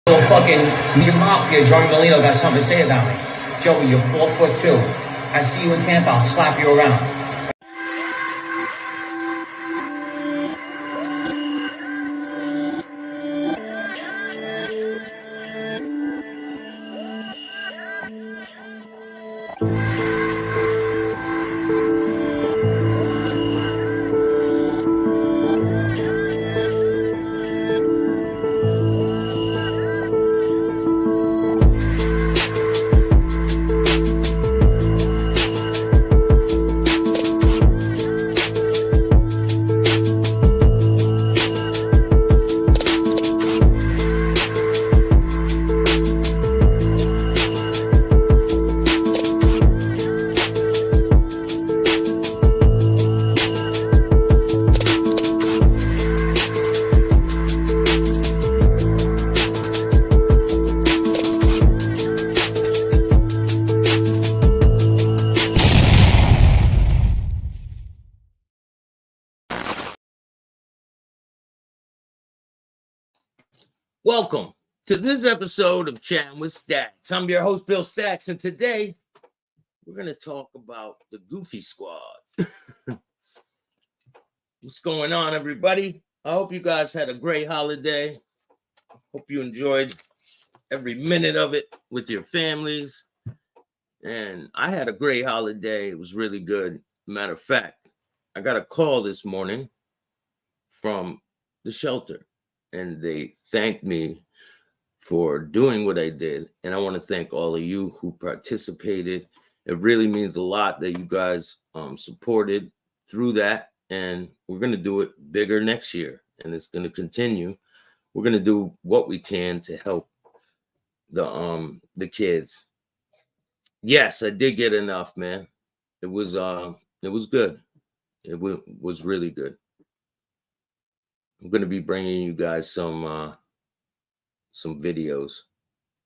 Little fucking Mafia, Joey Molino got something to say about me. Joey, you're 4'2". I see you in Tampa, I'll slap you around. Welcome to this episode of Chattin with Staxx. I'm your host, Bill Staxx, and today we're going to talk about the Goofy Squad. What's going on, everybody? I hope you guys had a great holiday. Hope you enjoyed every minute of it with your families. And I had a great holiday. It was really good. Matter of fact, I got a call this morning from the shelter, and they thanked me for doing what I did. And I want to thank all of you who participated. It really means a lot that you guys supported through that. And we're going to do it bigger next year. And it's going to continue. We're going to do what we can to help the kids. Yes, I did get enough, man. It was good. It was really good. I'm going to be bringing you guys some videos,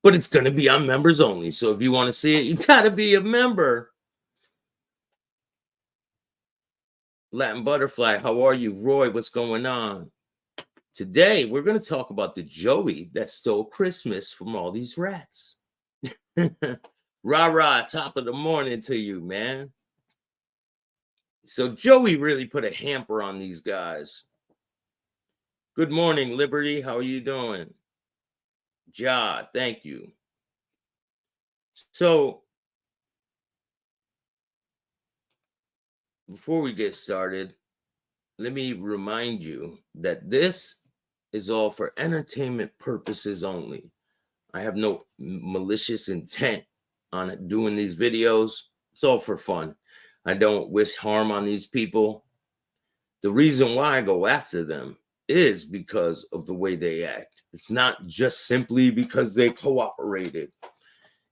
but it's going to be on members only. So if you want to see it, you got to be a member. Latin Butterfly, how are you? Roy, what's going on? Today, we're going to talk about the Joey that stole Christmas from all these rats. Rah, top of the morning to you, man. So Joey really put a hamper on these guys. Good morning, Liberty. How are you doing? Ja, thank you. So, before we get started, let me remind you that this is all for entertainment purposes only. I have no malicious intent on doing these videos. It's all for fun. I don't wish harm on these people. The reason why I go after them is because of the way they act. It's not just simply because they cooperated.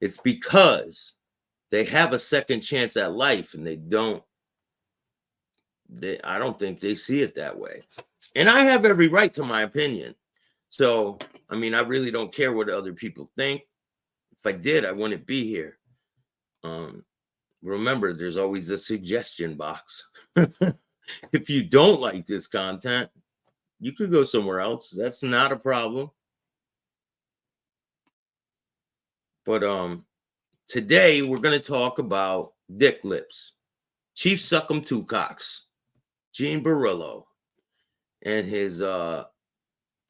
It's because they have a second chance at life, and I don't think they see it that way. And I have every right to my opinion. So, I mean, I really don't care what other people think. If I did, I wouldn't be here. Remember, there's always a suggestion box. If you don't like this content, you could go somewhere else. That's not a problem. But today we're going to talk about Dick Lips, Chief Suck'em Two Cocks, Gene Barillo, and his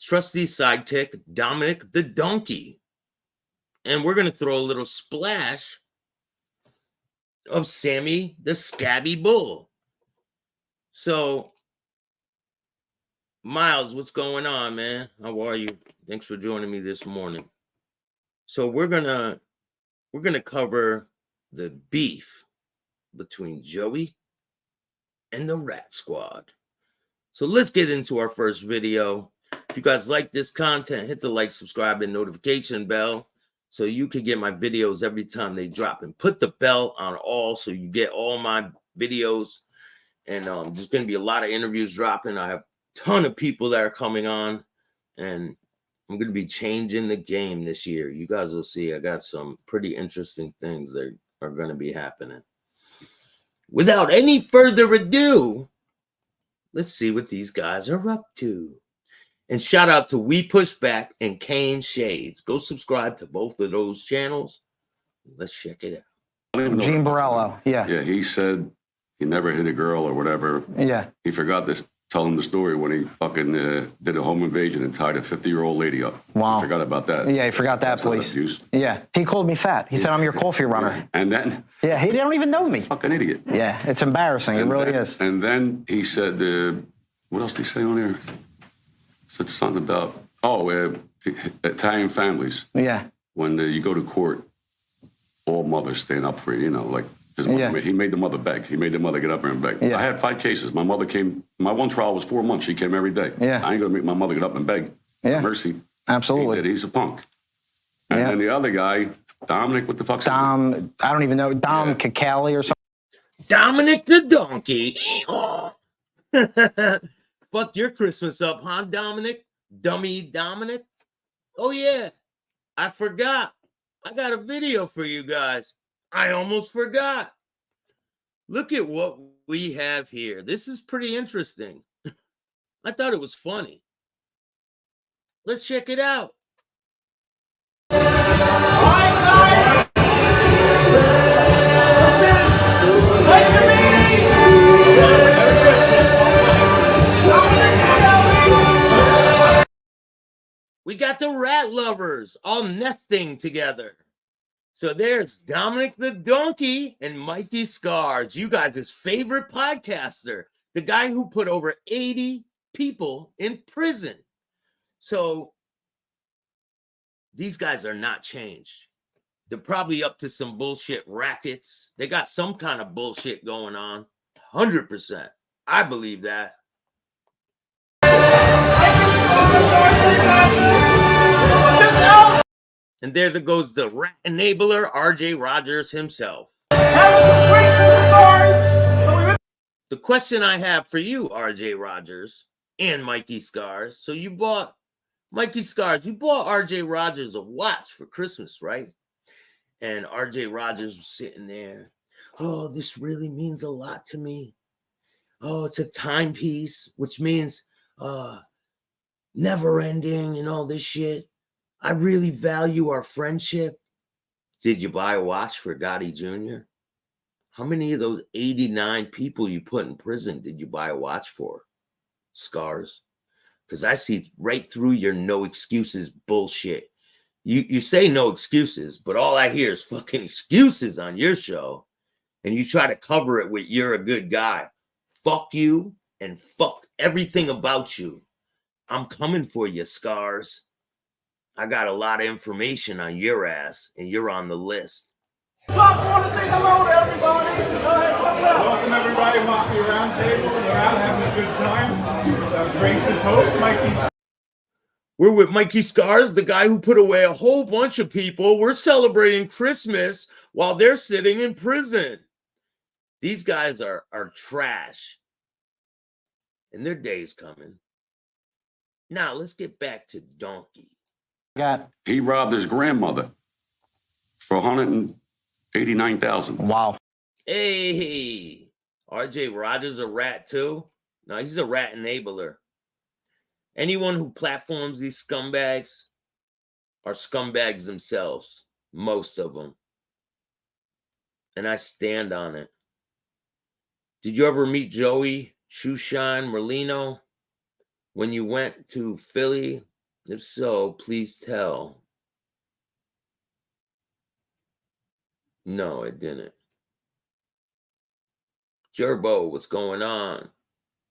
trusty sidekick, Dominic the Donkey. And we're going to throw a little splash of Sammy the Scabby Bull. So, Miles, what's going on, man? How are you? Thanks for joining me this morning. So we're gonna cover the beef between Joey and the Rat Squad. So let's get into our first video. If you guys like this content, hit the like, subscribe, and notification bell so you can get my videos every time they drop. And put the bell on all so you get all my videos. And there's going to be a lot of interviews dropping. I have a ton of people that are coming on. And I'm going to be changing the game this year. You guys will see. I got some pretty interesting things that are going to be happening. Without any further ado, let's see what these guys are up to. And shout out to We Push Back and Kane Shades. Go subscribe to both of those channels. Let's check it out. Gene Borello, yeah. Yeah, he said he never hit a girl or whatever. Yeah. He forgot to tell him the story when he fucking did a home invasion and tied a 50-year-old lady up. Wow. He forgot about that. Yeah, he forgot that, please. Yeah, he called me fat. He said I'm your coffee runner. Yeah. And then... Yeah, he don't even know me. Fucking idiot. Yeah, it's embarrassing. It really is. And then he said, what else did he say on there? Said something about, Italian families. Yeah. When you go to court, all mothers stand up for you, you know, like his mother, he made the mother beg. He made the mother get up there and beg. Yeah. I had 5 cases. My mother came, my one trial was 4 months. She came every day. Yeah. I ain't going to make my mother get up and beg. Yeah. Mercy. Absolutely. He's a punk. And then the other guy, Dominic, what the fuck's Dom, his name? I don't even know. Dom Cacali or something. Dominic the Donkey. Fucked your Christmas up, huh, Dominic? Dummy Dominic? Oh, yeah. I forgot. I got a video for you guys. I almost forgot. Look at what we have here. This is pretty interesting. I thought it was funny. Let's check it out. We got the rat lovers all nesting together. So there's Dominic the Donkey and Mighty Scars, you guys' favorite podcaster, the guy who put over 80 people in prison. So these guys are not changed. They're probably up to some bullshit rackets. They got some kind of bullshit going on. 100%. I believe that. And there goes the rat enabler, RJ Rogers himself. The question I have for you, RJ Rogers and Mikey Scars. So you bought, Mikey Scars, you bought RJ Rogers a watch for Christmas, right? And RJ Rogers was sitting there. Oh, this really means a lot to me. Oh, it's a timepiece, which means never ending and all this shit. I really value our friendship. Did you buy a watch for Gotti Jr.? How many of those 89 people you put in prison did you buy a watch for? Scars? Because I see right through your no excuses bullshit. You say no excuses, but all I hear is fucking excuses on your show. And you try to cover it with you're a good guy. Fuck you and fuck everything about you. I'm coming for you, Scars. I got a lot of information on your ass, and you're on the list. Pop, I want to say hello to everybody. Go ahead, welcome everybody, Mafia Roundtable. We're out having a good time. With our gracious host, Mikey. We're with Mikey Scars, the guy who put away a whole bunch of people. We're celebrating Christmas while they're sitting in prison. These guys are trash. And their day's coming. Now, let's get back to Donkey. He robbed his grandmother for $189,000. Wow. Hey, RJ Rogers a rat too? No, he's a rat enabler. Anyone who platforms these scumbags are scumbags themselves, most of them. And I stand on it. Did you ever meet Joey Shoeshine Merlino when you went to Philly? If so, please tell. No, it didn't. Gerbo, what's going on?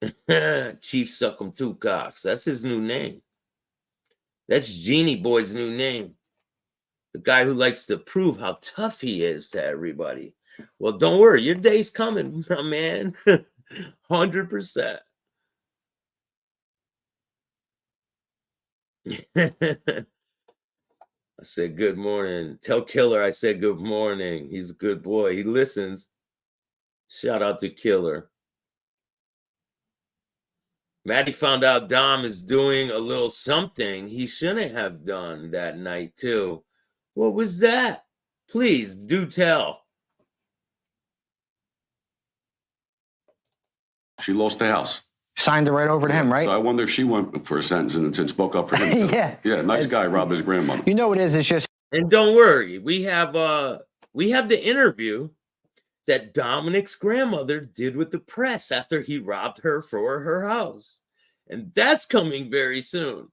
Chief Suckum Two Cocks. That's his new name. That's Genie Boy's new name. The guy who likes to prove how tough he is to everybody. Well, don't worry. Your day's coming, my man. 100%. I said good morning. Tell Killer I said good morning. He's a good boy. He listens. Shout out to Killer. Maddie found out Dom is doing a little something he shouldn't have done that night too. What was that? Please do tell. She lost the house. Signed it right over to him, right? So I wonder if she went for a sentence and spoke up for him. Too. Yeah, nice guy, robbed his grandmother. You know what it is? It's just. And don't worry, we have the interview that Dominic's grandmother did with the press after he robbed her for her house, and that's coming very soon.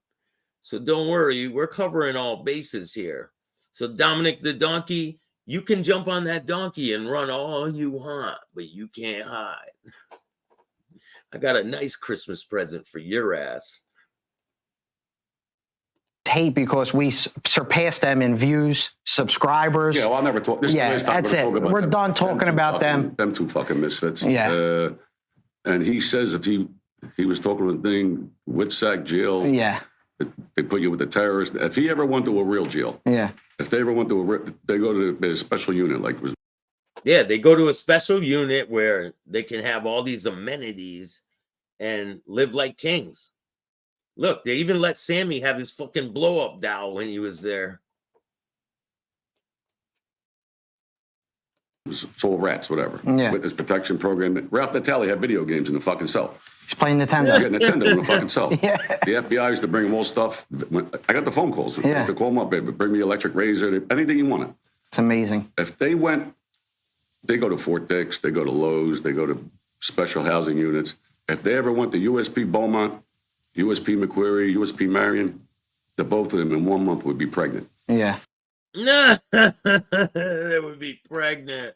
So don't worry, we're covering all bases here. So Dominic the donkey, you can jump on that donkey and run all you want, but you can't hide. I got a nice Christmas present for your ass. Hate because we surpassed them in views, subscribers. Yeah, well, I'll never talk. This Yeah, is the last time that's it. We're We're done talking about them. Them two fucking misfits. Yeah. And he says if he was talking to a thing, Whitsack jail. Yeah. They put you with the terrorists. If he ever went to a real jail. Yeah. If they ever went to they go to a special unit like was. Yeah, they go to a special unit where they can have all these amenities and live like kings. Look, they even let Sammy have his fucking blow-up doll when he was there. It was full of rats, whatever. Yeah. Witness protection program. Ralph Natale had video games in the fucking cell. He's playing Nintendo. Yeah, Nintendo in the fucking cell. Yeah. The FBI used to bring him all stuff. I got the phone calls. I used to call him up, baby, bring me electric razor, anything you wanted. It's amazing. If they went, they go to Fort Dix, they go to Lowe's, they go to special housing units. If they ever went to USP Beaumont, USP McQuarrie, USP Marion, the both of them in 1 month would be pregnant. Yeah. Nah, they would be pregnant.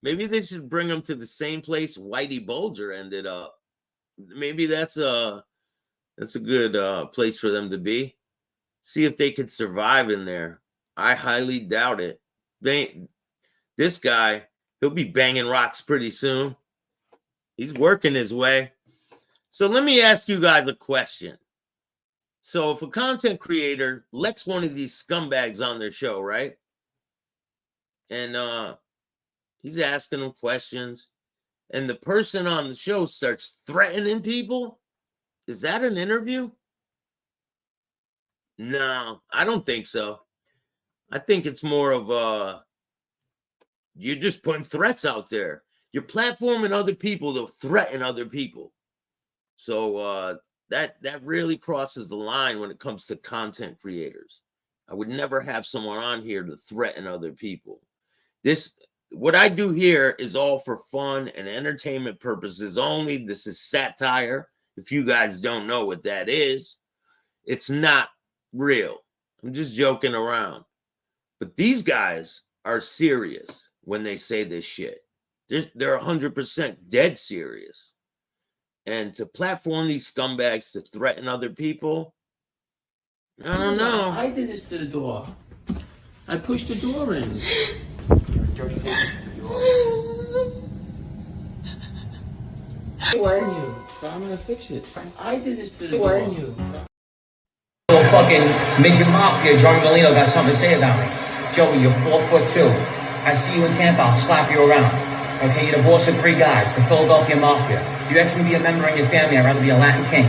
Maybe they should bring them to the same place Whitey Bulger ended up. Maybe that's a good place for them to be. See if they could survive in there. I highly doubt it. This guy, he'll be banging rocks pretty soon. He's working his way. So let me ask you guys a question. So if a content creator lets one of these scumbags on their show, right? And he's asking them questions, and the person on the show starts threatening people, is that an interview? No, I don't think so. I think it's more of you're just putting threats out there. You're platforming other people to threaten other people. So that really crosses the line when it comes to content creators. I would never have someone on here to threaten other people. What I do here is all for fun and entertainment purposes only. This is satire. If you guys don't know what that is, it's not real. I'm just joking around. But these guys are serious when they say this shit. They're 100% dead serious. And to platform these scumbags to threaten other people, I don't know. I did this to the door. I pushed the door in. Dirty Warn you. I'm gonna fix it. I did this to the door. Warn you. Little fucking midget Mafia, Joey Molino got something to say about me. Joey, you're 4'2". I see you in Tampa, I'll slap you around. Okay, you're the boss of 3 guys, the Philadelphia Mafia. You actually be a member in your family, I'd rather be a Latin king.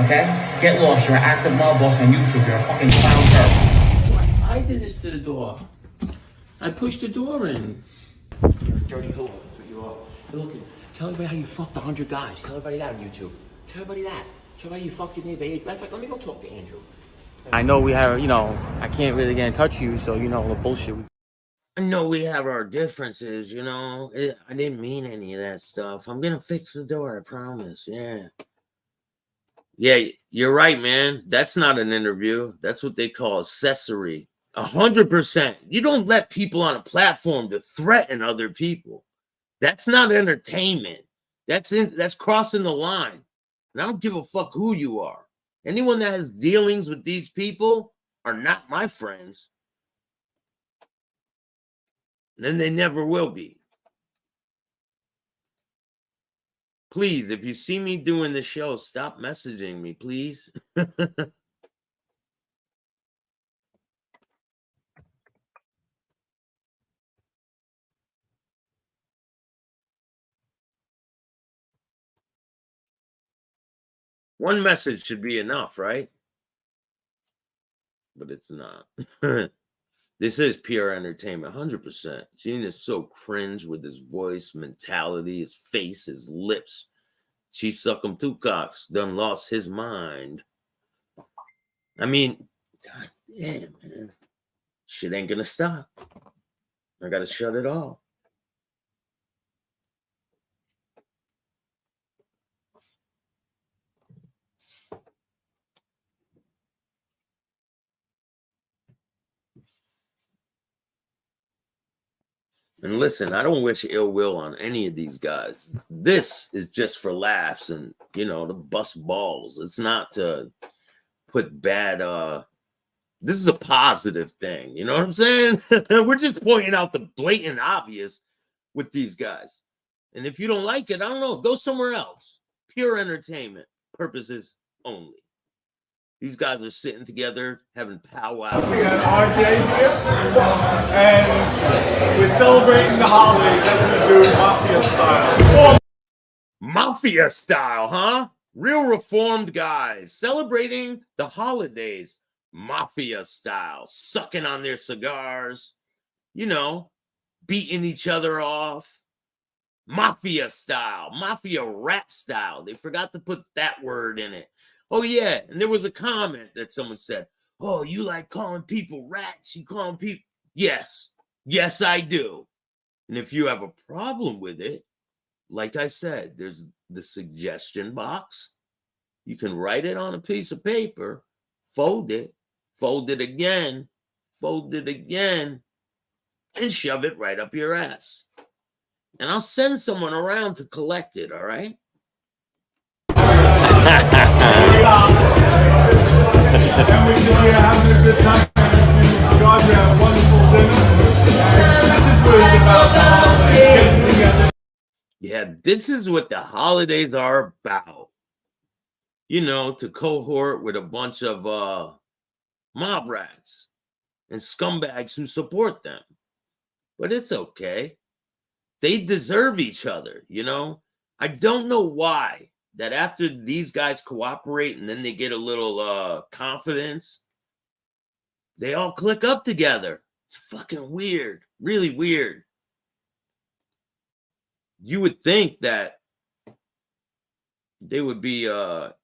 Okay? Get lost, you're an active mob boss on YouTube, you're a fucking clown turd. I did this to the door. I pushed the door in. You're a dirty hoe, that's what you are. Hey, look, tell everybody how you fucked 100 guys. Tell everybody that on YouTube. Tell everybody that. Tell everybody you fucked your neighbor. Matter of fact, let me go talk to Andrew. I know we have, I can't really get in touch with you, so, the bullshit. I know we have our differences, I didn't mean any of that stuff. I'm going to fix the door, I promise. Yeah. Yeah, you're right, man. That's not an interview. That's what they call accessory. 100%. You don't let people on a platform to threaten other people. That's not entertainment. That's crossing the line. And I don't give a fuck who you are. Anyone that has dealings with these people are not my friends. And then they never will be. Please, if you see me doing the show, stop messaging me, please. One message should be enough, right? But it's not. This is pure entertainment, 100%. Gene is so cringe with his voice, mentality, his face, his lips. Chief Suckum Two Cocks done lost his mind. I mean, God damn, man. Shit ain't gonna stop. I gotta shut it off. And listen, I don't wish ill will on any of these guys. This is just for laughs and, you know, to bust balls. It's not to put bad, this is a positive thing. You know what I'm saying? We're just pointing out the blatant obvious with these guys. And if you don't like it, I don't know, go somewhere else. Pure entertainment purposes only. These guys are sitting together, having powwow. We got RJ here, and we're celebrating the holidays. That's what we do, Mafia style. Mafia style, huh? Real reformed guys celebrating the holidays, Mafia style, sucking on their cigars, you know, beating each other off. Mafia style, Mafia rat style. They forgot to put that word in it. Oh, yeah. And there was a comment that someone said, oh, you like calling people rats? You calling people. Yes. Yes, I do. And if you have a problem with it, like I said, there's the suggestion box. You can write it on a piece of paper, fold it again, and shove it right up your ass. And I'll send someone around to collect it, all right? And we're having a good time. God, we have a wonderful dinner. This is what it's about. Getting together. Yeah, this is what the holidays are about. You know, to cohort with a bunch of mob rats and scumbags who support them. But it's okay. They deserve each other, you know? I don't know why that after these guys cooperate and then they get a little confidence, they all click up together. It's fucking weird, really weird. You would think that they would be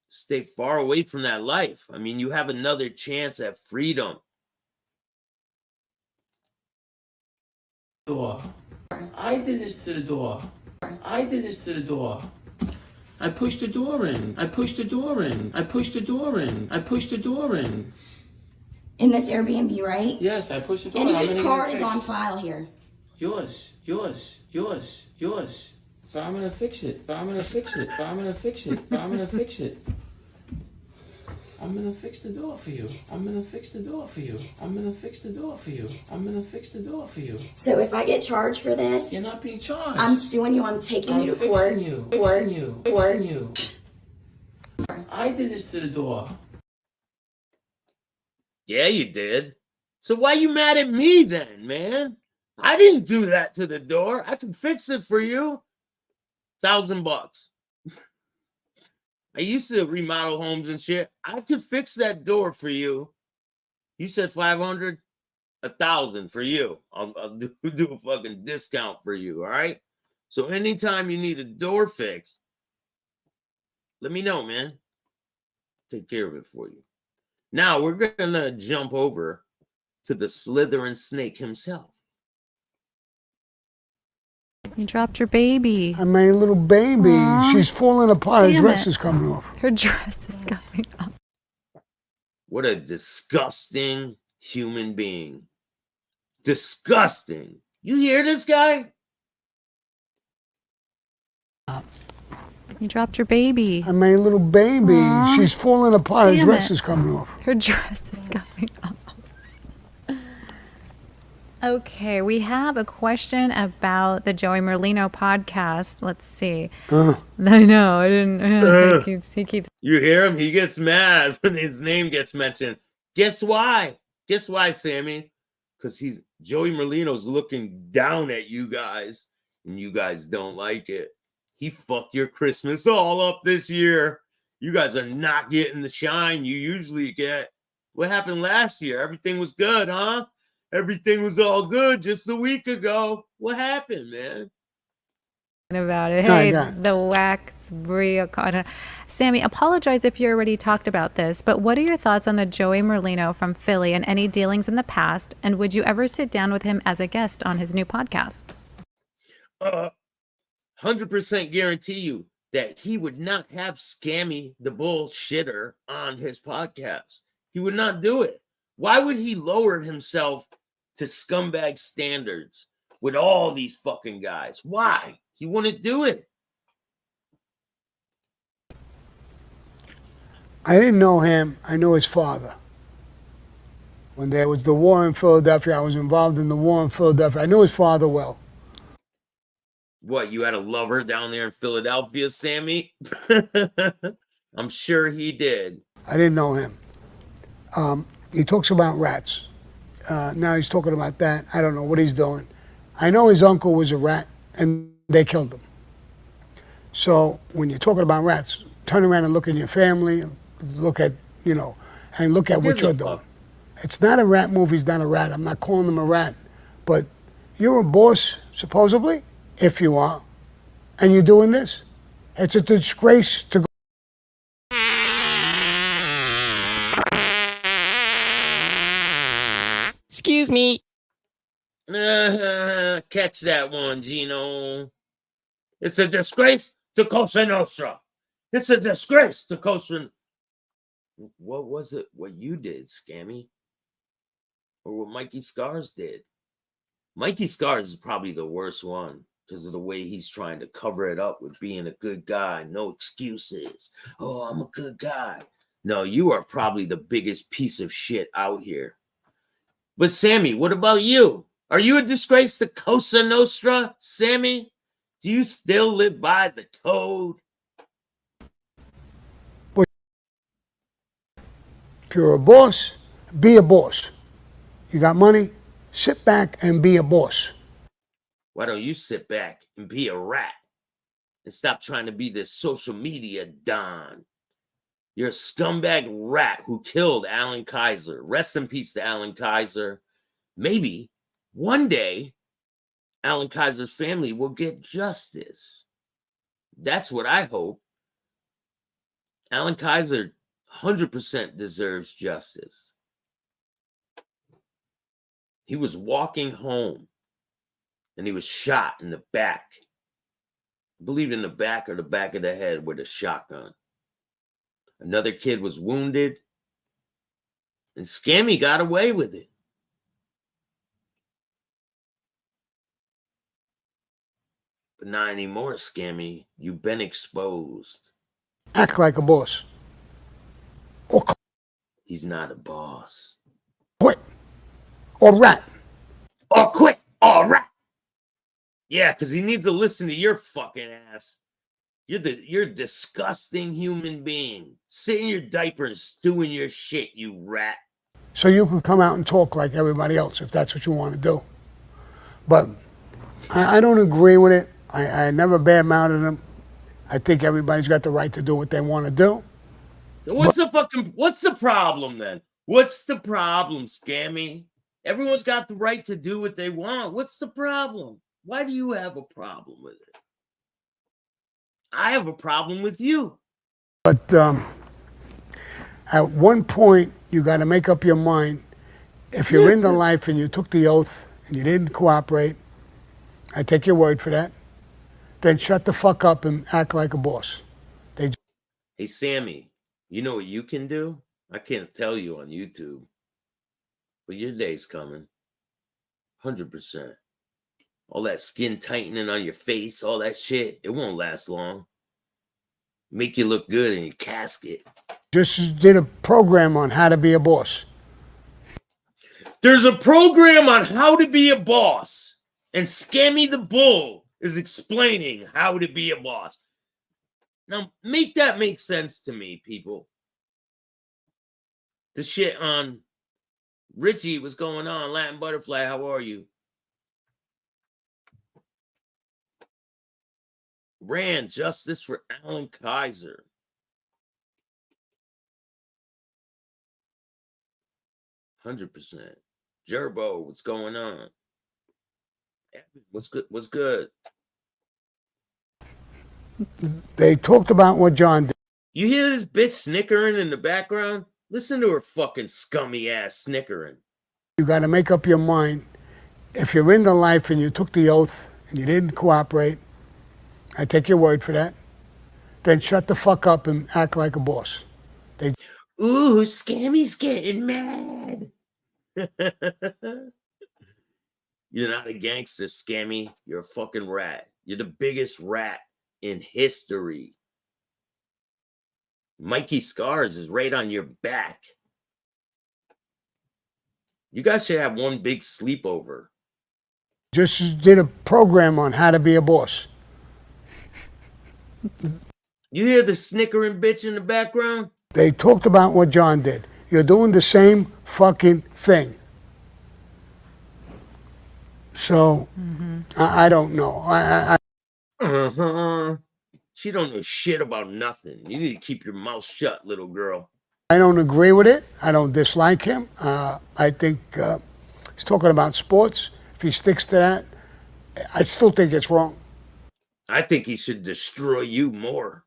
stay far away from that life. I mean, you have another chance at freedom. Door. I did this to the door. I did this to the door. I pushed the door in. I pushed the door in. I pushed the door in. I pushed the door in. In this Airbnb, right? Yes, I pushed the door. And whose card is on file here? Yours. But I'm gonna fix it. I'm gonna fix the door for you. So if I get charged for this, You're not being charged. I'm suing you. I'm taking you to court. Fixing you. I did this to the door. Yeah, you did. So why you mad at me then, man? I didn't do that to the door. I can fix it for you. $1,000. I used to remodel homes and shit. I could fix that door for you. You said 500, 1,000 for you. I'll do a fucking discount for you. All right. So anytime you need a door fixed, let me know, man. Take care of it for you. Now we're gonna jump over to the slithering snake himself. You dropped your baby. I made a little baby. Aww. She's falling apart. Damn Her dress it. is coming off. Her dress is coming off. What a disgusting human being. Disgusting. You hear this guy? You dropped your baby. I made a little baby. Aww. She's falling apart. Her Damn dress it. is coming off. Her dress is coming off. Okay, we have a question about the Joey Merlino podcast. Let's see. I know, I didn't. He keeps. You hear him? He gets mad when his name gets mentioned. Guess why? Guess why, Sammy? Because Joey Merlino's looking down at you guys, and you guys don't like it. He fucked your Christmas all up this year. You guys are not getting the shine you usually get. What happened last year? Everything was good, huh? Everything was all good just a week ago. What happened, man? About it. No, I Hey, got it. the whack It's real. Sammy, apologize if you already talked about this, but what are your thoughts on the Joey Merlino from Philly and any dealings in the past? And would you ever sit down with him as a guest on his new podcast? 100% guarantee you that he would not have Scammy the bullshitter on his podcast. He would not do it. Why would he lower himself to scumbag standards with all these fucking guys? Why? He wouldn't do it. I didn't know him. I know his father. When there was the war in Philadelphia, I was involved in the war in Philadelphia. I knew his father well. What, you had a lover down there in Philadelphia, Sammy? I'm sure he did. I didn't know him. He talks about rats. Now he's talking about that. I don't know what he's doing. I know his uncle was a rat, and they killed him. So when you're talking about rats, turn around and look at your family, and look at, and look at what you're doing. It's not a rat movie. He's not a rat. I'm not calling him a rat. But you're a boss, supposedly, if you are, and you're doing this. It's a disgrace to go. Excuse me. Catch that one, Gino. It's a disgrace to Cosa Nostra. It's a disgrace to Cosa. What was it? What you did, Scammy? Or what Mikey Scars did? Mikey Scars is probably the worst one because of the way he's trying to cover it up with being a good guy. No excuses. Oh, I'm a good guy. No, you are probably the biggest piece of shit out here. But Sammy, what about you? Are you a disgrace to Cosa Nostra, Sammy? Do you still live by the code? If you're a boss, be a boss. You got money, sit back and be a boss. Why don't you sit back and be a rat and stop trying to be this social media don? You're a scumbag rat who killed Alan Kaiser. Rest in peace to Alan Kaiser. Maybe one day Alan Kaiser's family will get justice. That's what I hope. Alan Kaiser 100% deserves justice. He was walking home and he was shot in the back. I believe in the back or the back of the head with a shotgun. Another kid was wounded and Scammy got away with it. But not anymore, Scammy. You've been exposed. Act like a boss. Or He's not a boss. quit. Or rat. Or quit. Or rat. Yeah, because he needs to listen to your fucking ass. You're a disgusting human being. Sit in your diaper and stew in your shit, you rat. So you can come out and talk like everybody else if that's what you want to do. But I don't agree with it. I never badmouthed him. I think everybody's got the right to do what they want to do. What's the problem then? What's the problem, Scammy? Everyone's got the right to do what they want. What's the problem? Why do you have a problem with it? I have a problem with you. But at one point, you got to make up your mind. If you're in the life and you took the oath and you didn't cooperate, I take your word for that, then shut the fuck up and act like a boss. Hey, Sammy, you know what you can do? I can't tell you on YouTube, but your day's coming. 100%. All that skin tightening on your face, all that shit, it won't last long. Make you look good in your casket. Just did a program on how to be a boss. There's a program on how to be a boss, and Scammy the Bull is explaining how to be a boss. Now, make that make sense to me, people. The shit on Richie, what's going on? Latin Butterfly, how are you? Ran justice for Alan Kaiser. %. Gerbo, what's going on? What's good? What's good? They talked about what John did. You hear this bitch snickering in the background? Listen to her fucking scummy ass snickering. You got to make up your mind. If you're in the life and you took the oath and you didn't cooperate, I take your word for that, then shut the fuck up and act like a boss. Ooh, Scammy's getting mad. You're not a gangster, Scammy. You're a fucking rat. You're the biggest rat in history. Mikey Scars is right on your back. You guys should have one big sleepover. Just did a program on how to be a boss. You hear the snickering bitch in the background? They talked about what John did. You're doing the same fucking thing. So, I don't know. She don't know shit about nothing. You need to keep your mouth shut, little girl. I don't agree with it. I don't dislike him. I think he's talking about sports. If he sticks to that, I still think it's wrong. I think he should destroy you more.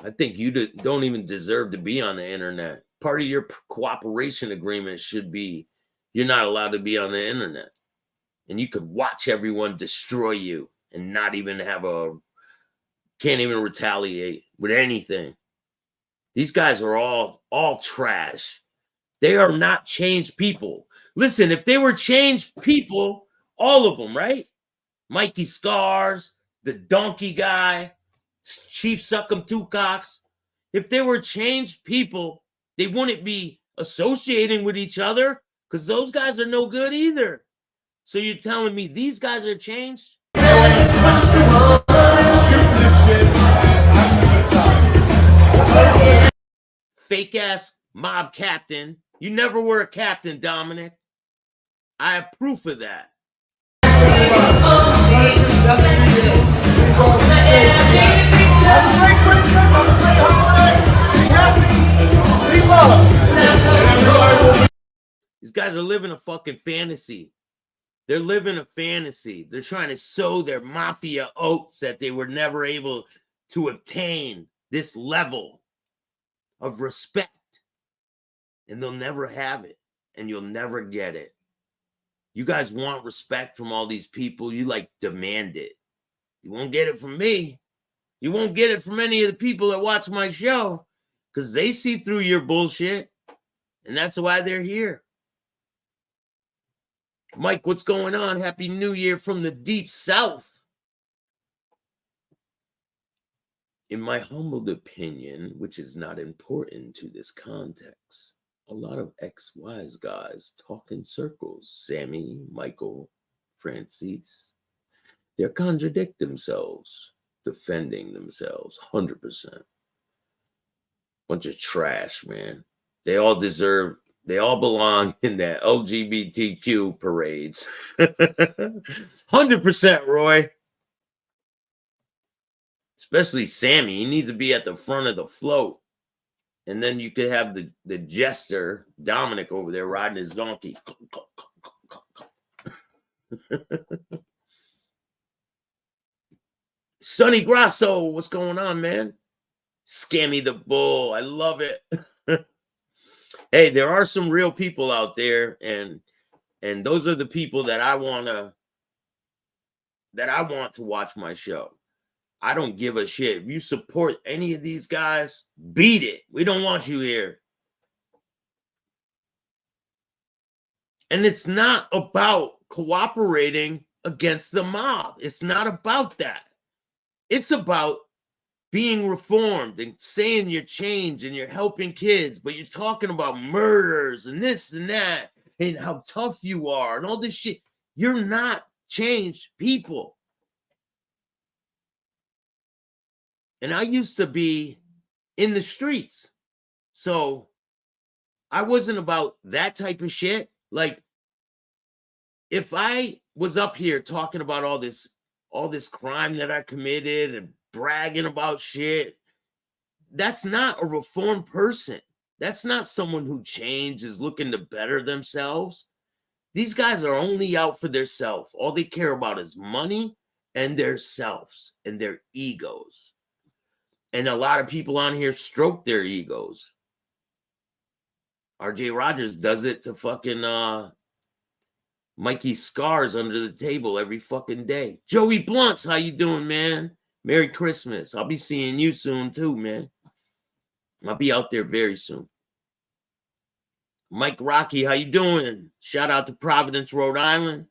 I think you don't even deserve to be on the internet. Part of your cooperation agreement should be you're not allowed to be on the internet. And you could watch everyone destroy you and not even can't even retaliate with anything. These guys are all trash. They are not changed people. Listen, if they were changed people, all of them, right? Mikey Scars, the donkey guy, Chief Suckum Two Cocks. If they were changed people, they wouldn't be associating with each other because those guys are no good either. So you're telling me these guys are changed? Fake ass mob captain. You never were a captain, Dominic. I have proof of that. Have a great Christmas. Have a great holiday. Be happy. Be well. These guys are living a fucking fantasy. They're living a fantasy. They're trying to sow their mafia oats that they were never able to obtain this level of respect. And they'll never have it. And you'll never get it. You guys want respect from all these people. You like demand it. You won't get it from me. You won't get it from any of the people that watch my show because they see through your bullshit. And that's why they're here. Mike, what's going on? Happy New Year from the deep south. In my humbled opinion, which is not important to this context, a lot of ex-wise guys talk in circles. Sammy, Michael, Francis. They contradict themselves, defending themselves, 100%. Bunch of trash, man. They all belong in that LGBTQ parades. 100%, Roy. Especially Sammy. He needs to be at the front of the float. And then you could have the jester, Dominic, over there riding his donkey. Sonny Grasso, what's going on, man? Scammy the Bull. I love it. Hey, there are some real people out there, and those are the people that I want to watch my show. I don't give a shit. If you support any of these guys, beat it. We don't want you here. And it's not about cooperating against the mob. It's not about that. It's about being reformed and saying you're changed and you're helping kids, but you're talking about murders and this and that and how tough you are and all this shit. You're not changed people. And I used to be in the streets. So I wasn't about that type of shit. Like, if I was up here talking about all this crime that I committed and bragging about shit, that's not a reformed person. That's not someone who changed, is looking to better themselves. These guys are only out for their self. All they care about is money and their selves and their egos. And a lot of people on here stroke their egos. RJ Rogers does it to fucking Mikey Scars under the table every fucking day. Joey Blunts, how you doing, man? Merry Christmas. I'll be seeing you soon too, man. I'll be out there very soon. Mike Rocky, how you doing? Shout out to Providence, Rhode Island.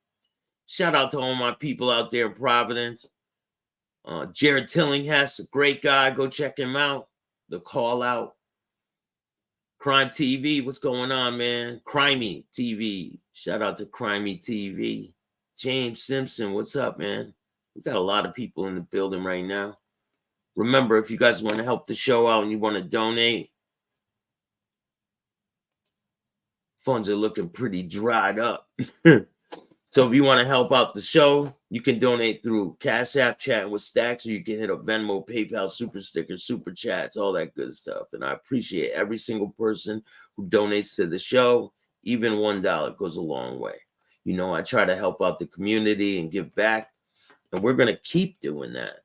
Shout out to all my people out there in Providence. Jared Tillinghast, a great guy. Go check him out. The Call Out. Crime TV, what's going on, man? Crimey TV. Shout out to Crimey TV. James Simpson, what's up, man? We got a lot of people in the building right now. Remember, if you guys want to help the show out and you want to donate, funds are looking pretty dried up. So if you want to help out the show, you can donate through Cash App, Chatting with Staxx, or you can hit up Venmo, PayPal, Super Stickers, Super Chats, all that good stuff. And I appreciate every single person who donates to the show. Even $1 goes a long way. You know, I try to help out the community and give back, and we're going to keep doing that.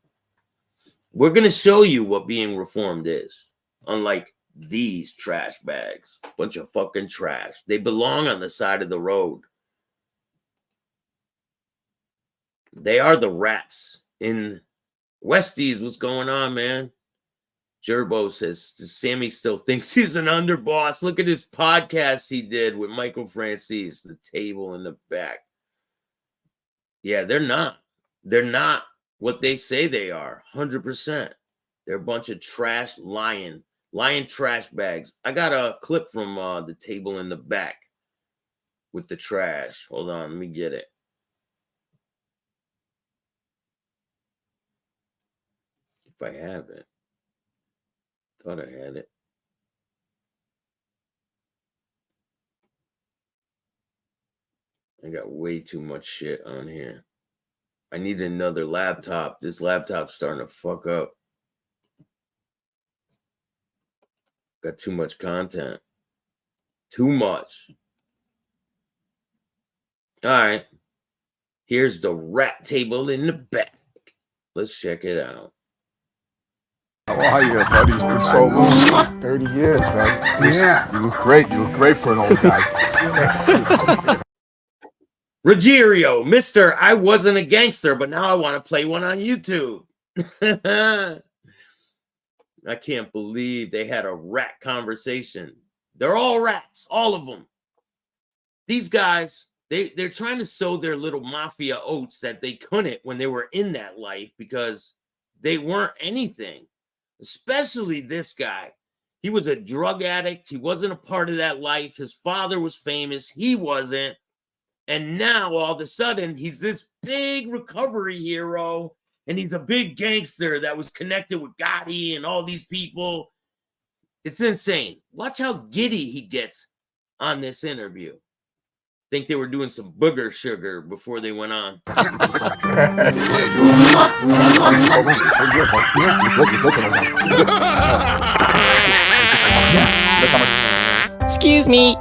We're going to show you what being reformed is, unlike these trash bags. Bunch of fucking trash. They belong on the side of the road. They are the rats in Westies. What's going on, man? Gerbo says Sammy still thinks he's an underboss. Look at his podcast he did with Michael Francis, The Table in the Back. Yeah, they're not. They're not what they say they are. 100%. They're a bunch of trash lying trash bags. I got a clip from The Table in the Back with the trash. Hold on, let me get it. If I have it. Thought I had it. I got way too much shit on here. I need another laptop. This laptop's starting to fuck up. Got too much content. Too much. All right. Here's the rat table in the back. Let's check it out. How are you, buddy? It's been so long. 30 years, man. Yeah. You look great. You look great for an old guy. Ruggiero, Mr. I wasn't a gangster, but now I want to play one on YouTube. I can't believe they had a rat conversation. They're all rats, all of them. These guys, they're trying to sow their little mafia oats that they couldn't when they were in that life because they weren't anything. Especially this guy. He was a drug addict. He wasn't a part of that life. His father was famous. He wasn't. And now all of a sudden, he's this big recovery hero. And he's a big gangster that was connected with Gotti and all these people. It's insane. Watch how giddy he gets on this interview. Think they were doing some booger sugar before they went on. Excuse me.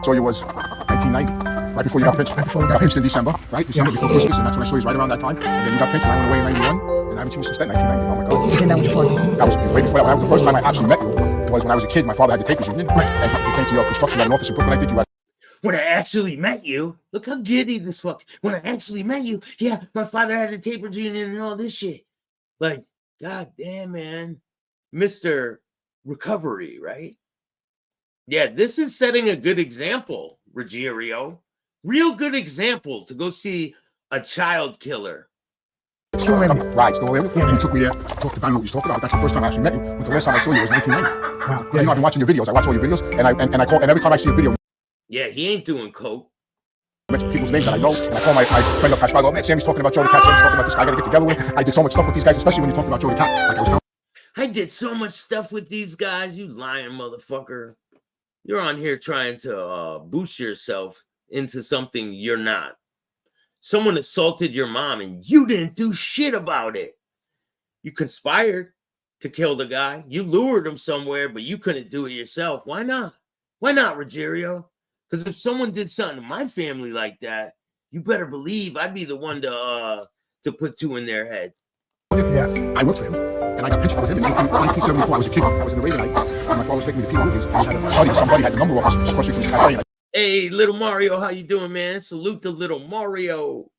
So you was 1990, right before you got pinched. Right before you got pinched in December, right? December before Christmas, and that's when I saw you right around that time. And then you got pinched, and I went away in 91, and I haven't seen you since then, 1990. Oh my God. You came down with your father? That was way before that. The first time I actually met you was when I was a kid. My father had the tapers union, and he came to your construction at an office in Brooklyn. I think you had. When I actually met you, look how giddy this fuck. When I actually met you, yeah, my father had a tapers union and all this shit. Like, god damn, man. Mr. Recovery, right? Yeah, this is setting a good example, Ruggiero. Real good example to go see a child killer. Right, still there. And you took me there, talked about what you talked about. That's the first time I actually met you. But the last time I saw you was 1990. Wow. Yeah, you know, I've been watching your videos. I watch all your videos, and I call, and every time I see a video, yeah, he ain't doing coke. I mention people's names that I know, and I call my friend up, I go, man, Sammy's talking about Joe the Cat, Sammy's talking about this guy I gotta get together with. I did so much stuff with these guys, especially when you talked about Joe the Cat. Like I was telling. I did so much stuff with these guys, you lying motherfucker. You're on here trying to boost yourself into something you're not. Someone assaulted your mom and you didn't do shit about it. You conspired to kill the guy. You lured him somewhere, but you couldn't do it yourself. Why not? Why not, Ruggiero? Because if someone did something to my family like that, you better believe I'd be the one to put two in their head. Yeah. I worked for him, and I got pinched with him in 1974. I was a kid. I was in the Raven night, and my father was taking me to Pete Luger's. He had a buddy, somebody had the number of us across the street from his cafe. Hey, Little Mario, how you doing, man? Salute to Little Mario.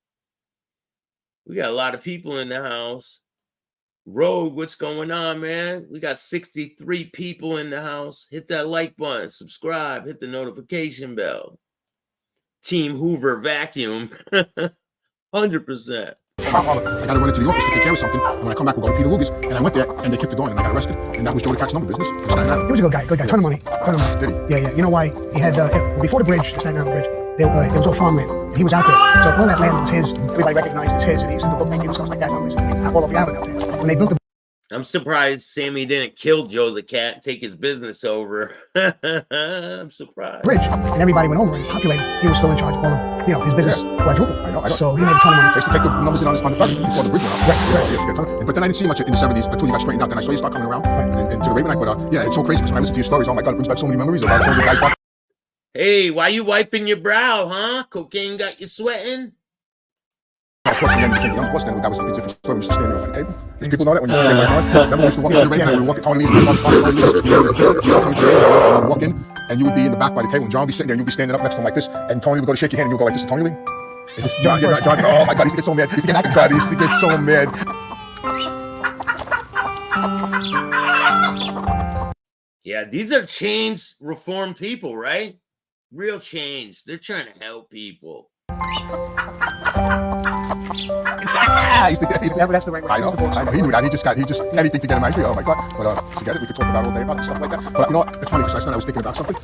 We got a lot of people in the house. Rogue, what's going on, man? We got 63 people in the house. Hit that like button, subscribe, hit the notification bell. Team Hoover vacuum. 100%. My father, I got to run into the office to take care of something. And when I come back, we'll go to Peter Luger's. And I went there, and they kicked the door, and I got arrested. And that was Joe the Taxx number business. He was a good guy, ton of money. Did he? Yeah. You know why? He had, before the bridge, the Staten Island Bridge, there was all farmland. And he was out there. So all that land was his. Everybody recognized it's his. And he used to do bookmaking and stuff like that. Numbers all over the island out there. When they built the I'm surprised Sammy didn't kill Joe the Cat and take his business over. I'm surprised. bridge, and everybody went over and populated. He was still in charge of all of, his business quadrupled. I know. So he made a ton of money. They used to take the numbers in on the factory before the bridge went up. Right. But then I didn't see much in the 70s until you got straightened out. Then I saw you start coming around and to the Raven night. But yeah, it's so crazy because when I listen to your stories, oh my God, it brings back so many memories about all the guys back. Hey, why you wiping your brow, huh? Cocaine got you sweating? Of course, when you became the young boss, then that was a different story. We used to stand there over the table. Because people know that when you used to stand right on, remember we used to walk into the Raven night, we would walk, Tony Lee's walk in, and you would be in the back by the table, and John would be sitting there, and you'd be standing up next to him like this, and Tony would go to shake your hand, and you'd go like this to Tony Lee. And just, John, oh my God, he used to get so mad. He used to get so mad. Yeah, these are change reform people, right? Real change. They're trying to help people. That's the right way. I know. He knew that. He just anything to get him angry. Oh my God. But forget it. We could talk about all day about stuff like that. But you know what? It's funny because last night I was thinking about something.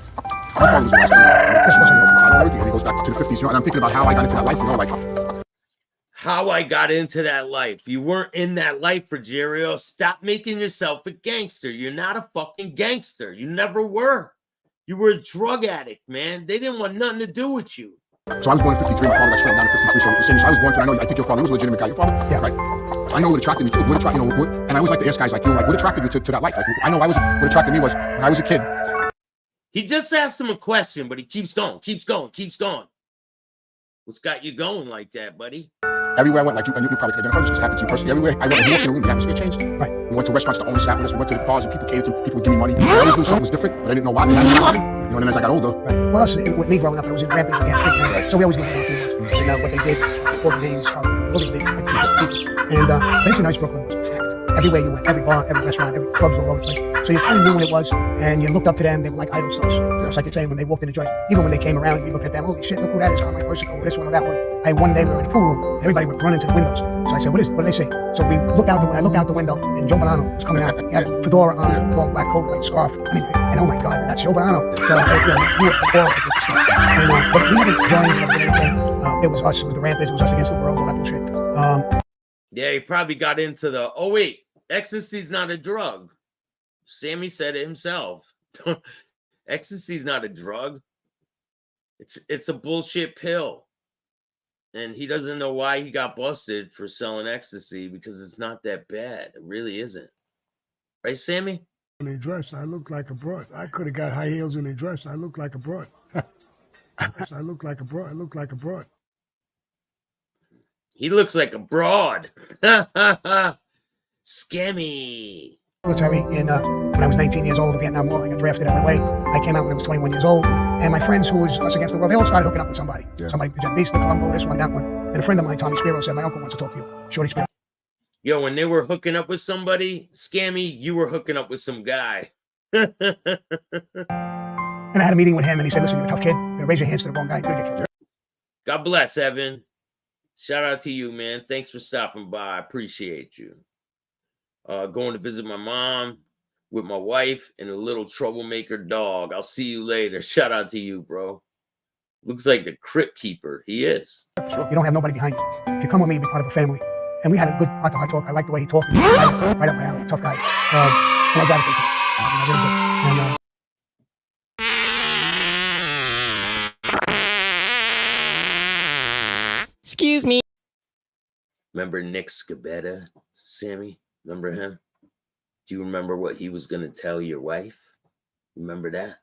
My father was a wise guy. And he goes back to the 50s. And I'm thinking about how I got into that life. Like how I got into that life. You weren't in that life, Rogerio. Stop making yourself a gangster. You're not a fucking gangster. You never were. You were a drug addict, man. They didn't want nothing to do with you. So I was born in 53. My father got straightened down in 53. So as soon as I was born, I think your father was a legitimate guy. Your father? Yeah. Right. I know what attracted me to it. And I always like to ask guys like you, like, what attracted you to that life? Like, I know what attracted me was when I was a kid. He just asked him a question, but he keeps going. What's got you going like that, buddy? Everywhere I went, like you probably could identify this because it happened to you personally. Everywhere I went, when you walked in the room, the atmosphere changed. Right. We went to restaurants, the owner sat with us. We went to the bars and people came to, people would give me money. I always knew something was different, but I didn't know why. And then as I got older. Right. Well, with me growing up, I was in rampage against street gangs. So we always knew what they what they did, what names, all these names, and Benson Heights, Brooklyn was packed. Everywhere you went, every bar, every restaurant, every clubs all over the place. So you kind of knew what it was, and you looked up to them. They were like idol stars. It's like you're saying when they walked in the joint. Even when they came around, you looked at them. Holy shit, look who that is! How my person go? This one or that one. One day we were in the pool room. And everybody would run into the windows. So I said, "What is it? What do they say?" So we looked out. I looked out the window, and Joe Bonanno was coming out. He had a fedora on, long black coat, white scarf. And oh my God, that's Joe Bonanno. So we were but we haven't joined anything. It was us. It was the rampage. It was us against the world. All that bullshit. Yeah, he probably got into the. Oh wait, ecstasy's not a drug. Sammy said it himself. Ecstasy's not a drug. It's a bullshit pill. And he doesn't know why he got busted for selling ecstasy because it's not that bad. It really isn't. Right, Sammy? When they dress, I look like a broad. I could have got high heels in their dress. I look like a broad. I look like a broad. He looks like a broad. Scammy. Military when I was 19 years old, the Vietnam War, I got drafted. I went away. I came out when I was 21 years old. And my friends who was us against the world, they all started hooking up with somebody. Yeah. Somebody, Jet Beast, the Colombo, this one, that one. And a friend of mine, Tommy Spiro, said, my uncle wants to talk to you. Shorty Spiro. Yo, when they were hooking up with somebody, Scammy, you were hooking up with some guy. And I had a meeting with him, and he said, listen, you're a tough kid. You're gonna raise your hands to the wrong guy. You're gonna get killed. God bless, Evan. Shout out to you, man. Thanks for stopping by. I appreciate you. Going to visit my mom with my wife and a little troublemaker dog. I'll see you later. Shout out to you, bro. Looks like the crypt keeper. He is. Sure. You don't have nobody behind you. If you come with me, you'll be part of a family. And we had a good heart-to-heart talk. I like the way he talked. Right up my alley. Tough guy. And I gravitate to him. Really good. Excuse me. Remember Nick Scabetta, Sammy? Remember him? Do you remember what he was going to tell your wife? Remember that?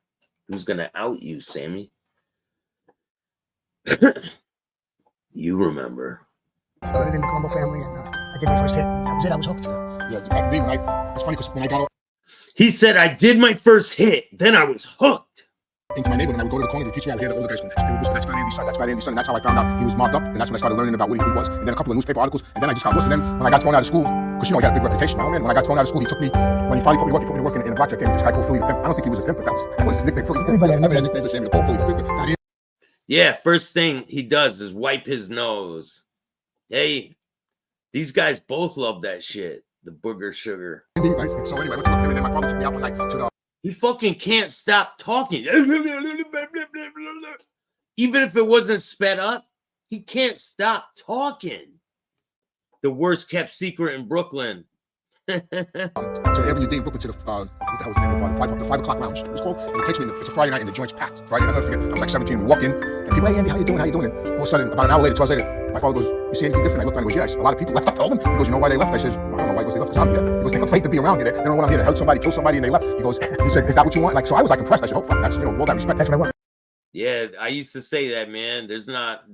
He was going to out you, Sammy. You remember. Started in the Colombo family, and I did my first hit. That was it. I was hooked. Yeah, I mean, it's funny because when I got He said, I did my first hit, then I was hooked. into my neighborhood, and I would go to the corner to teach me how to hear the older guys going, they would whisper, that's Fat Andy's son, that's Fat Andy's son. And that's how I found out he was mobbed up, and that's when I started learning about what he was. And then a couple of newspaper articles, and then I just got lost. And then when I got thrown out of school, because you know he had a big reputation, my old man. When I got thrown out of school, he took me, when he finally put me to work in a blackjack game with this guy called Philly the Pimp. I don't think he was a pimp, but that was his nickname, Philly the Pimp. I never had a nickname for Sammy, Philly the Pimp. Yeah, first thing he does is wipe his nose. Hey, these guys both love that shit. The booger sugar. So anyway, I went to work with him, and then my father took me out one night to the... He fucking can't stop talking. Even if it wasn't sped up, he can't stop talking. The worst kept secret in Brooklyn. To Avenue D in Brooklyn to the, what the hell was the name of the bar? The 5 o'clock lounge. It was called. And it takes me, it's a Friday night and the joint's packed. Friday, I'll never forget. I was like 17, we walk in, and people, hey Andy, how you doing? How you doing? And all of a sudden, about an hour later, 2 hours later, my father goes, you see anything different? I looked around and goes, yes. A lot of people left. I told him. He goes, you know why they left? I says, I don't know why. He goes, they left because I'm here. He goes, they're afraid to be around here. They don't want to here to help somebody, kill somebody, and they left. He goes, he said, is that what you want? Like, so I was like impressed. I said, oh fuck, that's, you know, all that respect. That's what I want. Yeah, I used to say that, man. There's not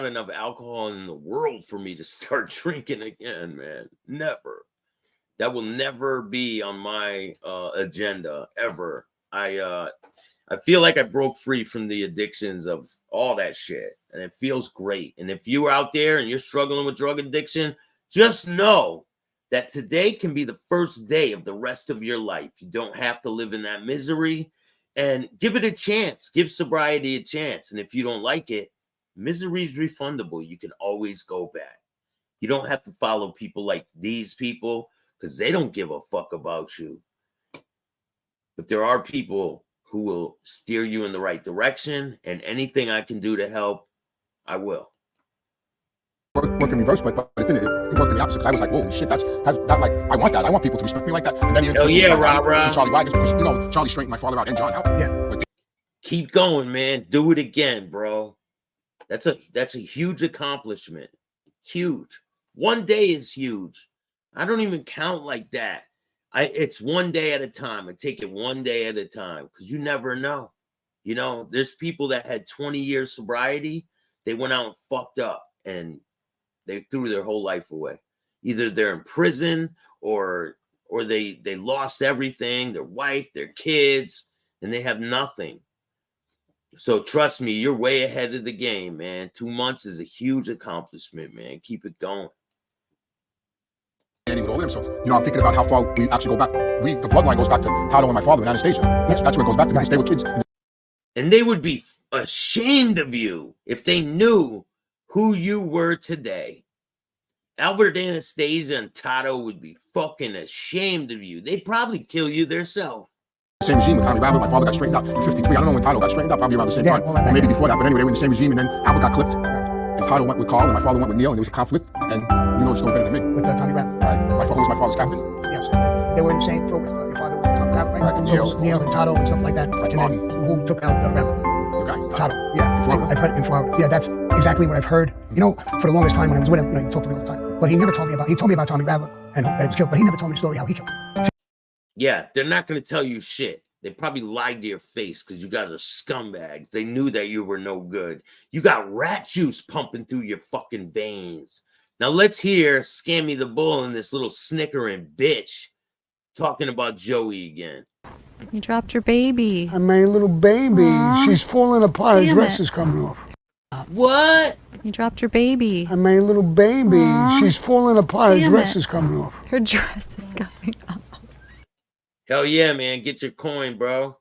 enough alcohol in the world for me to start drinking again, man. Never. That will never be on my agenda ever. I feel like I broke free from the addictions of all that shit, and it feels great. And if you're out there and you're struggling with drug addiction, just know that today can be the first day of the rest of your life. You don't have to live in that misery, and give it a chance. Give sobriety a chance. And if you don't like it, misery is refundable. You can always go back. You don't have to follow people like these people, because they don't give a fuck about you. But there are people who will steer you in the right direction, and anything I can do to help, I will. Work in reverse, but it didn't. It worked in the opposite. I was like, holy shit, that's like, I want that. I want people to respect me like that. And then hell yeah, rah-rah. Charlie Wagons, because, you know, Charlie straightened my father out and John out. Yeah. But keep going, man. Do it again, bro. That's a huge accomplishment. Huge. One day is huge. I don't even count like that. It's one day at a time. I take it one day at a time, because you never know. You know, there's people that had 20 years sobriety. They went out and fucked up, and they threw their whole life away. Either they're in prison or they lost everything, their wife, their kids, and they have nothing. So trust me, you're way ahead of the game, man. 2 months is a huge accomplishment, man. Keep it going. With all of them. So, you know, I'm thinking about how far we actually go back. The bloodline goes back to Tato and my father and Anastasia. That's where it goes back to, because they were kids. And they would be ashamed of you if they knew who you were today. Albert, Anastasia, and Tato would be fucking ashamed of you. They'd probably kill you themselves. Same regime with Tommy Rabbit. My father got straightened out in 53. I don't know when Tato got straightened out, probably around the same time. Or maybe before that. But anyway, they were in the same regime, and then Albert got clipped. And Tato went with Carl, and my father went with Neil, and there was a conflict. And you know the story better than me. With Tommy Rabbit. My father was my father's captain. Yes, they were in the same program. Your father was Tommy Rabbit, right? Right, So it was Neil and Tato and stuff like that. Like and then who took out Rabbit? Your guy, Tato. Yeah, I've heard in Florida. Yeah, that's exactly what I've heard. You know, for the longest time when I was with him, you know, he talked to me all the time. But he never told me about. He told me about Tommy Rabbit and that he was killed, but he never told me the story how he killed him. Yeah, they're not going to tell you shit. They probably lied to your face because you guys are scumbags. They knew that you were no good. You got rat juice pumping through your fucking veins. Now let's hear Scammy the Bull and this little snickering bitch talking about Joey again. You dropped your baby. My little baby. Aww. She's falling apart. Her Damn dress it. is coming off. What? You dropped your baby. My little baby. Aww. She's falling apart. Her Damn dress it. is coming off. Her dress is coming off. Hell yeah, man. Get your coin, bro.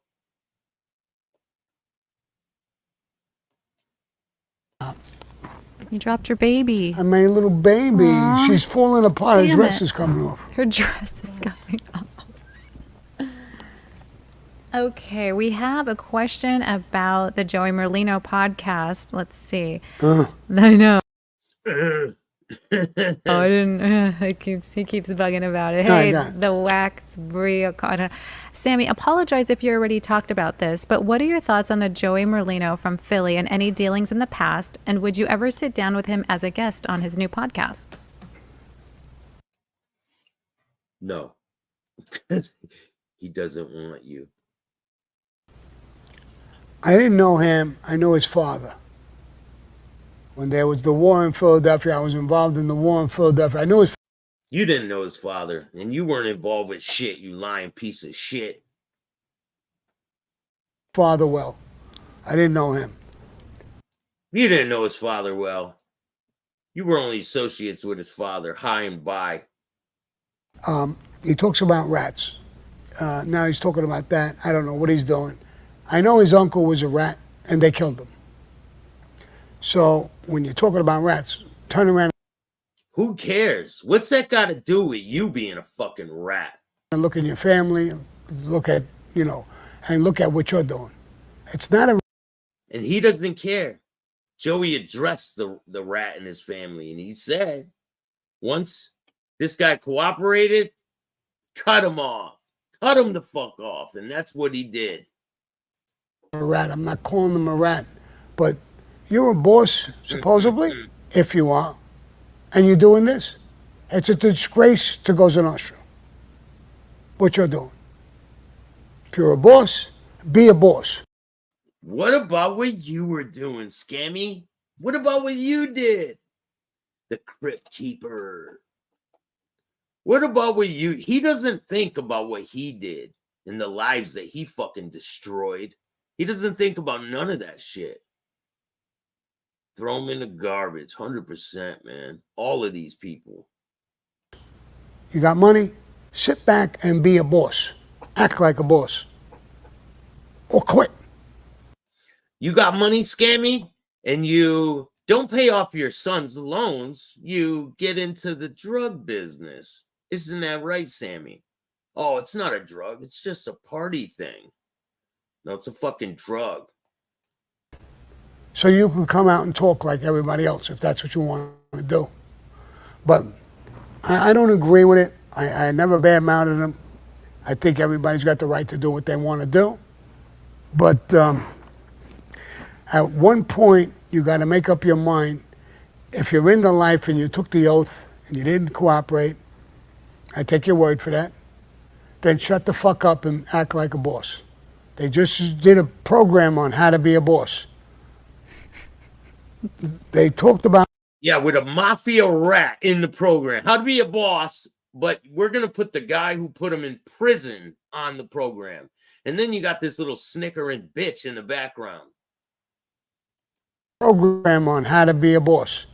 You dropped your baby. My little baby. Aww. She's falling apart. Her Damn dress it. is coming off. Her dress is coming off. Okay, we have a question about the Joey Merlino podcast. Let's see. I know. Oh, I didn't. He keeps bugging about it. No, I Hey, got it. the wax brio. Sammy, apologize if you already talked about this, but what are your thoughts on the Joey Merlino from Philly and any dealings in the past? And would you ever sit down with him as a guest on his new podcast? No. He doesn't want you. I didn't know him. I know his father. When there was the war in Philadelphia, I was involved in the war in Philadelphia. I knew his You didn't know his father, and you weren't involved with shit, you lying piece of shit. Father well. I didn't know him. You didn't know his father well. You were only associates with his father, high and by. He talks about rats. Now he's talking about that. I don't know what he's doing. I know his uncle was a rat, and they killed him. So when you're talking about rats, turn around. Who cares? What's that got to do with you being a fucking rat? And look at your family, and look at, and look at what you're doing. It's not a... And he doesn't care. Joey addressed the rat in his family, and he said, once this guy cooperated, cut him off. Cut him the fuck off. And that's what he did. A rat. I'm not calling him a rat. But you're a boss, supposedly, if you are, and you're doing this. It's a disgrace to Cosa Nostra, what you're doing. If you're a boss, be a boss. What about what you were doing, Scammy? What about what you did? The Crypt Keeper. What about what you... He doesn't think about what he did and the lives that he fucking destroyed. He doesn't think about none of that shit. Throw them in the garbage, 100%, man. All of these people. You got money? Sit back and be a boss. Act like a boss. Or quit. You got money, Scammy, and you don't pay off your son's loans. You get into the drug business. Isn't that right, Sammy? Oh, it's not a drug. It's just a party thing. No, it's a fucking drug. So you can come out and talk like everybody else if that's what you want to do. But I don't agree with it. I never badmouthed him. I think everybody's got the right to do what they want to do. But at one point, you got to make up your mind. If you're in the life and you took the oath and you didn't cooperate, I take your word for that, then shut the fuck up and act like a boss. They just did a program on how to be a boss. They talked about... Yeah, with a mafia rat in the program. How to be a boss, but we're going to put the guy who put him in prison on the program. And then you got this little snickering bitch in the background. Program on how to be a boss.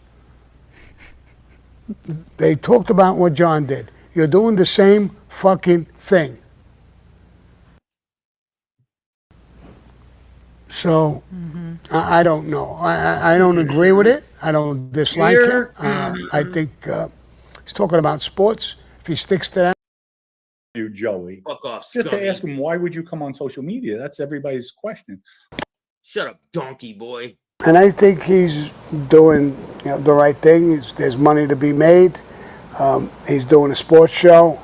They talked about what John did. You're doing the same fucking thing. So, I don't know. I don't agree with it. I don't dislike him. I think he's talking about sports. If he sticks to that. You, Joey. Fuck off, Just scummy. to ask him, why would you come on social media? That's everybody's question. Shut up, donkey boy. And I think he's doing the right thing. There's money to be made. He's doing a sports show.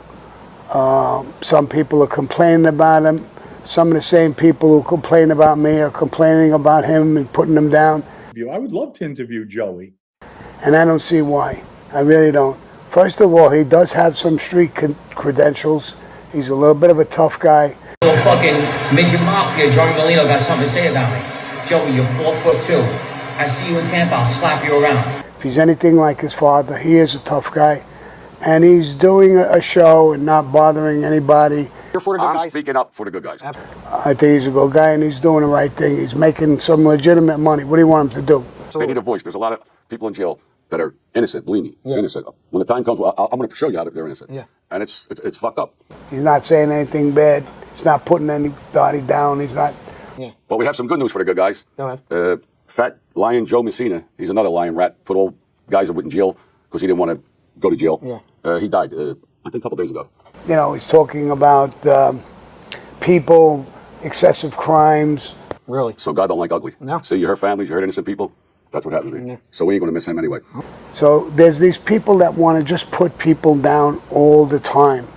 Some people are complaining about him. Some of the same people who complain about me are complaining about him and putting him down. I would love to interview Joey. And I don't see why. I really don't. First of all, he does have some street credentials. He's a little bit of a tough guy. Little fucking midget mafia, Johnny Molino got something to say about me. Joey, you're 4'2". I see you in Tampa, I'll slap you around. If he's anything like his father, he is a tough guy. And he's doing a show and not bothering anybody. I'm speaking up for the good guys. I think he's a good guy and he's doing the right thing. He's making some legitimate money. What do you want him to do? They need a voice. There's a lot of people in jail that are innocent, believe me, innocent. When the time comes, I'm going to show you how they're innocent. Yeah. And it's fucked up. He's not saying anything bad. He's not putting anybody down. He's not... Yeah. But we have some good news for the good guys. Go ahead. Fat Lion Joe Messina, he's another lion rat, put all guys that went in jail because he didn't want to go to jail. Yeah. He died, I think a couple days ago. You know, he's talking about people, excessive crimes. Really? So God don't like ugly. No. See, you hurt families, you hurt innocent people. That's what happens here. So we ain't going to miss him anyway. So there's these people that want to just put people down all the time.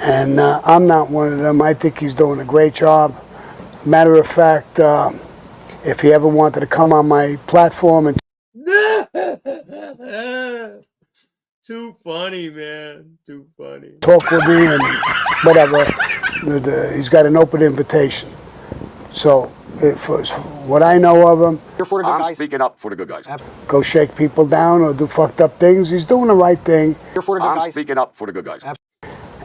And I'm not one of them. I think he's doing a great job. Matter of fact, if he ever wanted to come on my platform and... Too funny, man. Too funny. Talk with me and whatever, he's got an open invitation. So, For what I know of him, I'm speaking up for the good guys. go shake people down or do fucked up things. He's doing the right thing, I'm speaking up for the good guys.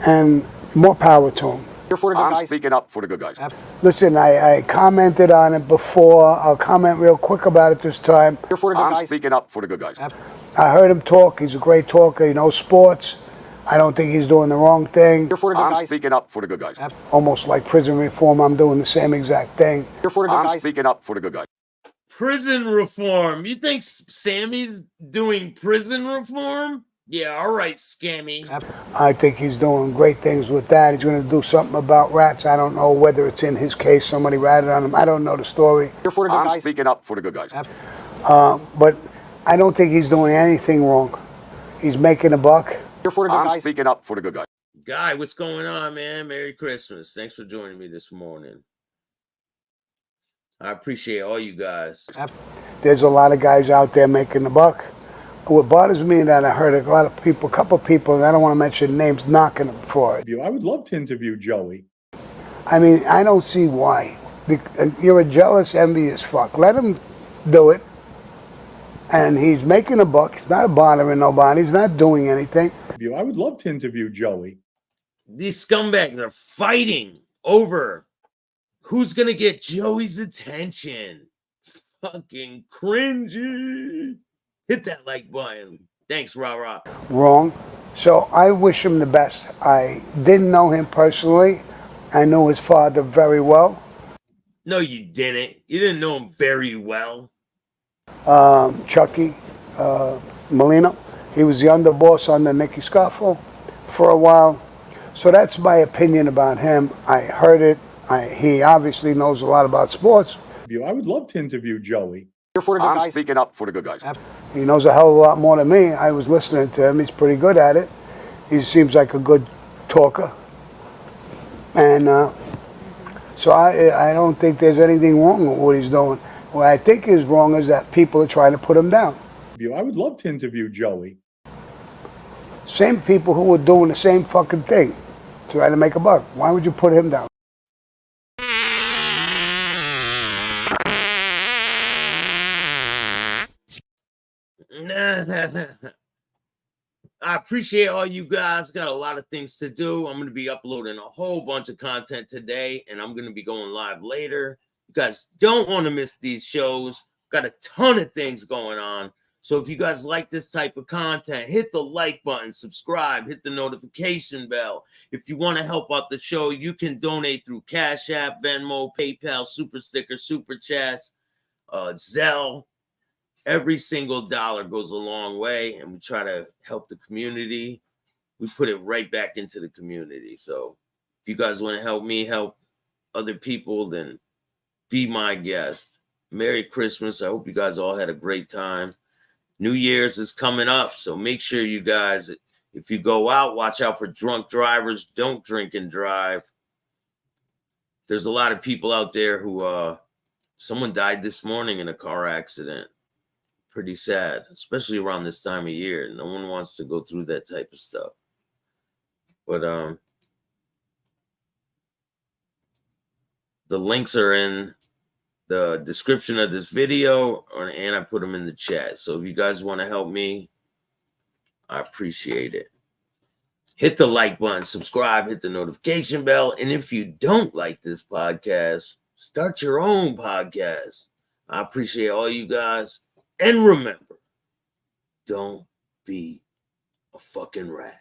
and more power to him. I'm speaking up for the good guys. Listen, I commented on it before. I'll comment real quick about it this time. I'm speaking up for the good guys. I heard him talk. He's a great talker. He knows sports. I don't think he's doing the wrong thing. I'm speaking up for the good guys. Almost like prison reform, I'm doing the same exact thing. I'm speaking up for the good guys. Prison reform. You think Sammy's doing prison reform? Yeah, all right, Scammy. I think he's doing great things with that. He's going to do something about rats. I don't know whether it's in his case. Somebody ratted on him. I don't know the story. I'm speaking up for the good guys. But I don't think he's doing anything wrong. He's making a buck. I'm speaking up for the good guys. Guy, what's going on, man? Merry Christmas. Thanks for joining me this morning. I appreciate all you guys. There's a lot of guys out there making the buck. What bothers me is that I heard a lot of people, a couple of people, and I don't want to mention names, knocking him for it. I would love to interview Joey. I mean, I don't see why. You're a jealous, envious fuck. Let him do it. And he's making a buck. He's not bothering nobody. He's not doing anything. I would love to interview Joey. These scumbags are fighting over who's going to get Joey's attention. Fucking cringy. Hit that like button. Thanks, rah-rah. Wrong. So I wish him the best. I didn't know him personally. I knew his father very well. No, you didn't. You didn't know him very well. Chucky Molino. He was the underboss under Nicky Scoffo for a while. So that's my opinion about him. I heard it. He obviously knows a lot about sports. I would love to interview Joey. I'm speaking up for the good guys. He knows a hell of a lot more than me. I was listening to him. He's pretty good at it. He seems like a good talker. And so I don't think there's anything wrong with what he's doing. What I think is wrong is that people are trying to put him down. I would love to interview Joey. Same people who were doing the same fucking thing, trying to make a buck. Why would you put him down? I appreciate all you guys. Got a lot of things to do. I'm going to be uploading a whole bunch of content today, and I'm going to be going live later. You guys don't want to miss these shows. Got a ton of things going on. So if you guys like this type of content, hit the like button, subscribe, hit the notification bell. If you want to help out the show, you can donate through Cash App, Venmo, PayPal, Super Sticker, Super Chats, Zelle. Every single dollar goes a long way, and we try to help the community. We put it right back into the community. So if you guys want to help me help other people, then be my guest. Merry Christmas. I hope you guys all had a great time. New Year's is coming up, so make sure you guys, if you go out, watch out for drunk drivers. Don't drink and drive. There's a lot of people out there who, someone died this morning in a car accident. Pretty sad, especially around this time of year. No one wants to go through that type of stuff. But the links are in the description of this video, and I put them in the chat. So if you guys want to help me, I appreciate it. Hit the like button, subscribe, hit the notification bell. And if you don't like this podcast, start your own podcast. I appreciate all you guys. And remember, don't be a fucking rat.